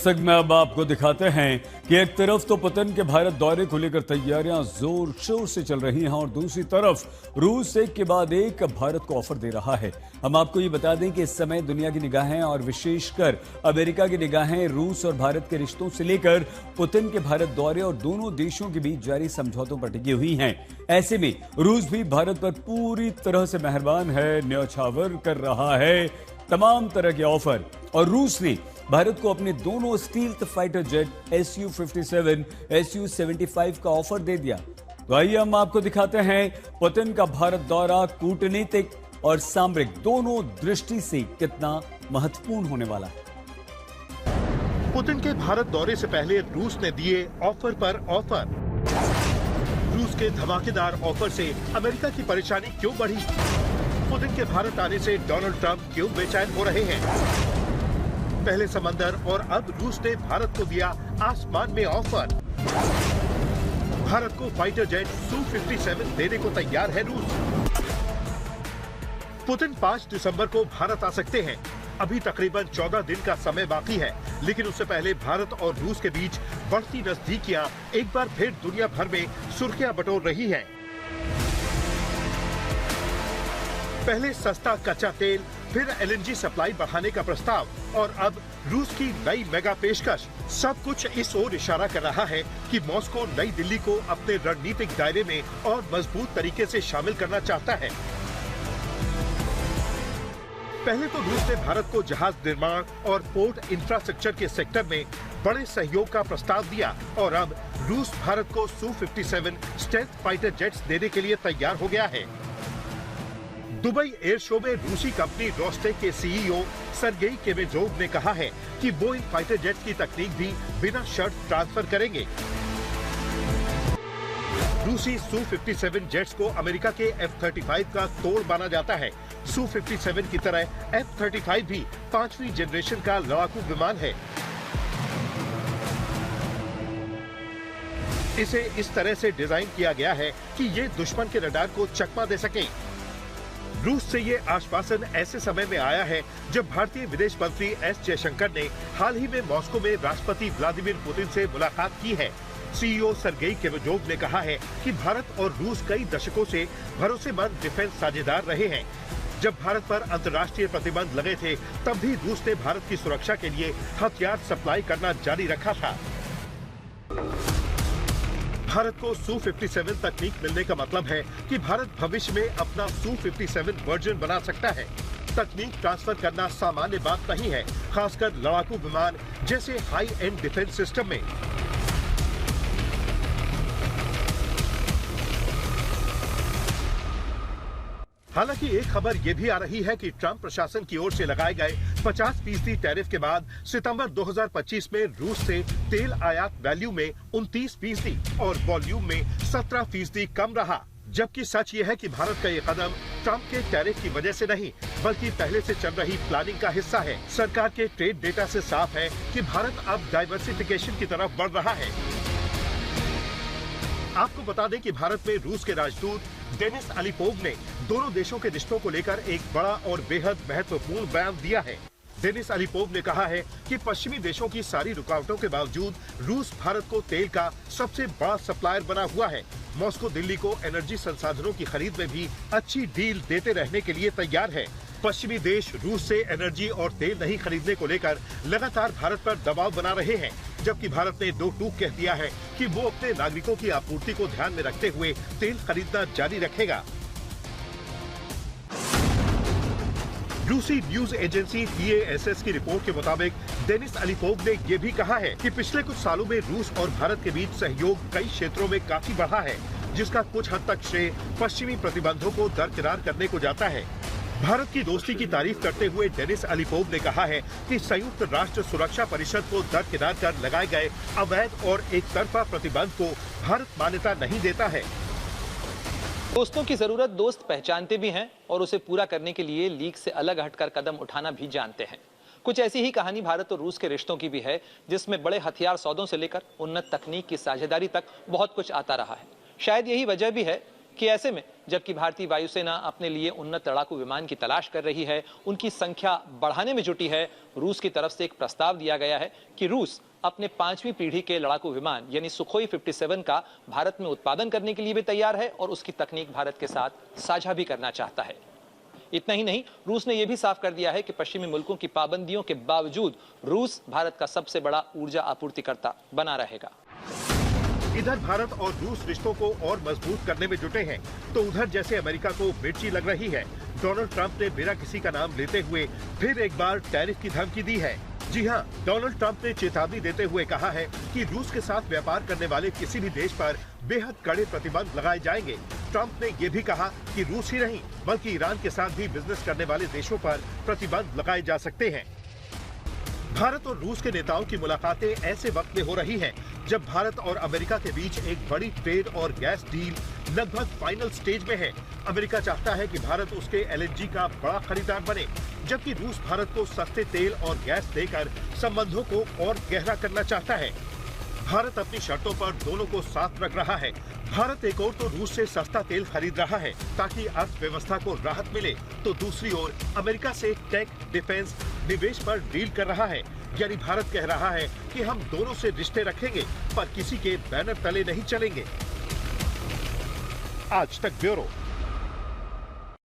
दर्शक में अब आपको दिखाते हैं कि एक तरफ तो पुतिन के भारत दौरे को लेकर तैयारियां जोर शोर से चल रही हैं और दूसरी तरफ रूस एक के बाद एक भारत को ऑफर दे रहा है। हम आपको ये बता दें कि इस समय दुनिया की निगाहें और विशेषकर अमेरिका की निगाहें रूस और भारत के रिश्तों से लेकर पुतिन के भारत दौरे और दोनों देशों के बीच जारी समझौतों पर टिकी हुई हैं। ऐसे में रूस भी भारत पर पूरी तरह से मेहरबान है, न्यौछावर कर रहा है तमाम तरह के ऑफर। और रूस ने भारत को अपने दोनों stealth fighter jet Su-57, Su-75 का ऑफर दे दिया। तो आइए हम आपको दिखाते हैं पुतिन का भारत दौरा कूटनीतिक और सामरिक दोनों दृष्टि से कितना महत्वपूर्ण होने वाला है। पुतिन के भारत दौरे से पहले रूस ने दिए ऑफर पर ऑफर। रूस के धमाकेदार ऑफर से अमेरिका की परेशानी क्यों बढ़ी? पुतिन के भारत आने से डोनाल्ड ट्रंप क्यों बेचैन हो रहे हैं? पहले समंदर और अब रूस ने भारत को दिया आसमान में ऑफर। भारत को फाइटर जेट Su-57 देने को तैयार है रूस। पुतिन 5 दिसंबर को भारत आ सकते हैं। अभी तकरीबन 14 दिन का समय बाकी है, लेकिन उससे पहले भारत और रूस के बीच बढ़ती नजदीकियां एक बार फिर दुनिया भर में सुर्खियां बटोर रही हैं। पहले सस्ता कच्चा तेल, फिर LNG सप्लाई बढ़ाने का प्रस्ताव और अब रूस की नई मेगा पेशकश, सब कुछ इस ओर इशारा कर रहा है कि मॉस्को नई दिल्ली को अपने रणनीतिक दायरे में और मजबूत तरीके से शामिल करना चाहता है। पहले तो रूस ने भारत को जहाज निर्माण और पोर्ट इंफ्रास्ट्रक्चर के सेक्टर में बड़े सहयोग का प्रस्ताव दिया और अब रूस भारत को Su-57 स्टेल्थ फाइटर जेट्स देने के लिए तैयार हो गया है। दुबई एयर शो में रूसी कंपनी रोस्टेक के CEO सर्गेई केमेजोव ने कहा है कि बोइंग फाइटर जेट्स की तकनीक भी बिना शर्त ट्रांसफर करेंगे। रूसी Su-57 जेट्स को अमेरिका के F-35 का तोड़ माना जाता है। Su-57 की तरह F-35 भी 5वीं जनरेशन का लड़ाकू विमान है। इसे इस तरह से डिजाइन किया गया है कि ये दुश्मन के रडार को चकमा दे सके। रूस से ये आश्वासन ऐसे समय में आया है जब भारतीय विदेश मंत्री एस जयशंकर ने हाल ही में मॉस्को में राष्ट्रपति व्लादिमीर पुतिन से मुलाकात की है। CEO सर्गेई केमेजोव ने कहा है कि भारत और रूस कई दशकों से भरोसेमंद डिफेंस साझेदार रहे हैं। जब भारत पर अंतर्राष्ट्रीय प्रतिबंध लगे थे, तब भी रूस ने भारत की सुरक्षा के लिए हथियार सप्लाई करना जारी रखा था। भारत को Su-57 तकनीक मिलने का मतलब है कि भारत भविष्य में अपना Su-57 वर्जन बना सकता है। तकनीक ट्रांसफर करना सामान्य बात नहीं है, खासकर लड़ाकू विमान जैसे हाई एंड डिफेंस सिस्टम में। हालांकि एक खबर ये भी आ रही है कि ट्रंप प्रशासन की ओर से लगाए गए 50% टैरिफ के बाद सितंबर 2025 में रूस से तेल आयात वैल्यू में 29% और वॉल्यूम में 17% कम रहा। जबकि सच ये है कि भारत का ये कदम ट्रंप के टैरिफ की वजह से नहीं, बल्कि पहले से चल रही प्लानिंग का हिस्सा है। सरकार के ट्रेड डेटा से साफ है कि भारत अब डाइवर्सिफिकेशन की तरफ बढ़ रहा है। आपको बता दें कि भारत में रूस के राजदूत डेनिस अलीपोव ने दोनों देशों के रिश्तों को लेकर एक बड़ा और बेहद महत्वपूर्ण बयान दिया है। डेनिस अलीपोव ने कहा है कि पश्चिमी देशों की सारी रुकावटों के बावजूद रूस भारत को तेल का सबसे बड़ा सप्लायर बना हुआ है। मॉस्को दिल्ली को एनर्जी संसाधनों की खरीद में भी अच्छी डील देते रहने के लिए तैयार है। पश्चिमी देश रूस से एनर्जी और तेल नहीं खरीदने को लेकर लगातार भारत पर दबाव बना रहे हैं, जबकि भारत ने दो टूक कह दिया है कि वो अपने नागरिकों की आपूर्ति को ध्यान में रखते हुए तेल खरीदना जारी रखेगा। रूसी न्यूज एजेंसी TASS की रिपोर्ट के मुताबिक डेनिस अलीपोव ने ये भी कहा है कि पिछले कुछ सालों में रूस और भारत के बीच सहयोग कई क्षेत्रों में काफी बढ़ा है, जिसका कुछ हद तक श्रेय पश्चिमी प्रतिबंधों को दरकिनार करने को जाता है। भारत की दोस्ती की तारीफ करते हुए डेनिस अलीपोव ने कहा है कि संयुक्त राष्ट्र सुरक्षा परिषद को दरकिनार कर लगाए गए अवैध और एक तरफा प्रतिबंध को भारत मान्यता नहीं देता है। दोस्तों की जरूरत दोस्त पहचानते भी हैं और उसे पूरा करने के लिए लीग से अलग हटकर कदम उठाना भी जानते हैं। कुछ ऐसी ही कहानी भारत और रूस के रिश्तों की भी है, जिसमें बड़े हथियार सौदों से लेकर उन्नत तकनीक की साझेदारी तक बहुत कुछ आता रहा है। शायद यही वजह भी है कि ऐसे में जबकि भारतीय वायुसेना अपने लिए उन्नत लड़ाकू विमान की तलाश कर रही है, उनकी संख्या बढ़ाने में जुटी है, रूस की तरफ से एक प्रस्ताव दिया गया है कि रूस अपने 5वीं पीढ़ी के लड़ाकू विमान यानी सुखोई 57 का भारत में उत्पादन करने के लिए भी तैयार है और उसकी तकनीक भारत के साथ साझा भी करना चाहता है। इतना ही नहीं, रूस ने यह भी साफ कर दिया है कि पश्चिमी मुल्कों की पाबंदियों के बावजूद रूस भारत का सबसे बड़ा ऊर्जा आपूर्तिकर्ता बना रहेगा। इधर भारत और रूस रिश्तों को और मजबूत करने में जुटे हैं, तो उधर जैसे अमेरिका को मिर्ची लग रही है, डोनाल्ड ट्रंप ने बिना किसी का नाम लेते हुए फिर एक बार टैरिफ की धमकी दी है। जी हां, डोनाल्ड ट्रंप ने चेतावनी देते हुए कहा है कि रूस के साथ व्यापार करने वाले किसी भी देश पर बेहद कड़े प्रतिबंध लगाए जाएंगे। ट्रंप ने ये भी कहा कि रूस ही नहीं बल्कि ईरान के साथ भी बिजनेस करने वाले देशों पर प्रतिबंध लगाए जा सकते हैं। भारत और रूस के नेताओं की मुलाकातें ऐसे वक्त में हो रही हैं जब भारत और अमेरिका के बीच एक बड़ी ट्रेड और गैस डील लगभग फाइनल स्टेज में है। अमेरिका चाहता है कि भारत उसके एलएनजी का बड़ा खरीदार बने, जबकि रूस भारत को सस्ते तेल और गैस देकर संबंधों को और गहरा करना चाहता है। भारत अपनी शर्तों पर दोनों को साथ रख रहा है। भारत एक ओर तो रूस से सस्ता तेल खरीद रहा है ताकि अर्थव्यवस्था को राहत मिले, तो दूसरी ओर अमेरिका से टेक, डिफेंस, निवेश पर डील कर रहा है। यानी भारत कह रहा है कि हम दोनों से रिश्ते रखेंगे पर किसी के बैनर तले नहीं चलेंगे। आज तक ब्यूरो।